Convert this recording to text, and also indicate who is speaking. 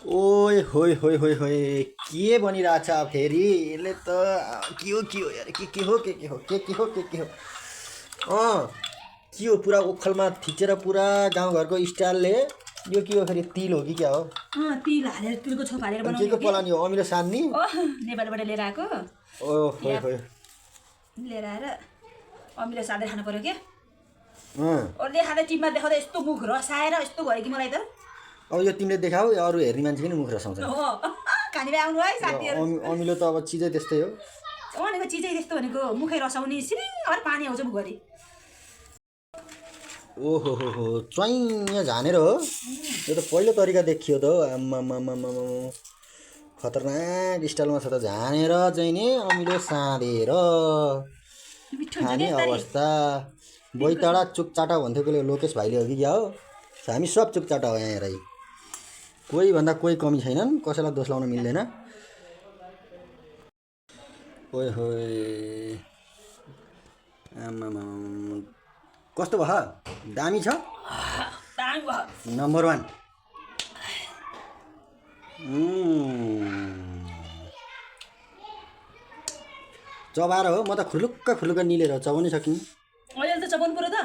Speaker 1: ओए होए होए होए होए के बनिरहेछ फेरि यसले त के हो यार के हो के हो पुरा ओखलमा थिचेर पुरा गाउँघरको स्टाइलले यो के हो फेरि तिल हो कि क्या हो
Speaker 2: तिल हालेर तिलको छोप हालेर
Speaker 1: अनि
Speaker 2: बनाउने
Speaker 1: के को पलानी हो अमिलो सान्नी
Speaker 2: नेपालबाट लिएर आएको
Speaker 1: ओ होए होए
Speaker 2: लिएर आएर अमिलो साँदै खानु पर्यो क्या
Speaker 1: अँ
Speaker 2: अरूले खाँदा टिममा देखाउँदा यस्तो मुख रसाएर यस्तो भयो कि मलाई त
Speaker 1: अब यो तिमीले देखाऊ अरू हेर्ने मान्छे किन मुख रसाउँछ
Speaker 2: खाने आउनु है साथीहरू
Speaker 1: अमिलो त अब चिजै त्यस्तै हो
Speaker 2: भनेको चिजै त्यस्तो भनेको मुखै रसाउने सिरिङ और पानी आउँछ मुखभरि
Speaker 1: ओहो हो च्वाइँ झानेर हो यो त पहिलो तरिका देखियो त हो आम्मामामामा खतरनाक स्टाइलमा छ त झानेर चाहिँ नि अमिलो साँधेर खाने अवस्था बैतडा चुकचाटा भन्थ्यो कसले लोकेश भाइले हो कि क्या हो हामी सब चुकचाटा हो यहाँ हेर कोही भन्दा कोही कमी छैनन् कसैलाई दोष लाउन मिल्दैन ओए होए आमामा कस्तो भयो दामी छ नम्बर 1 चबाएर हो म त खुर्लुक्क निलेर चबाउनै सकिन्
Speaker 2: अहिले त चबाउनु पर्यो त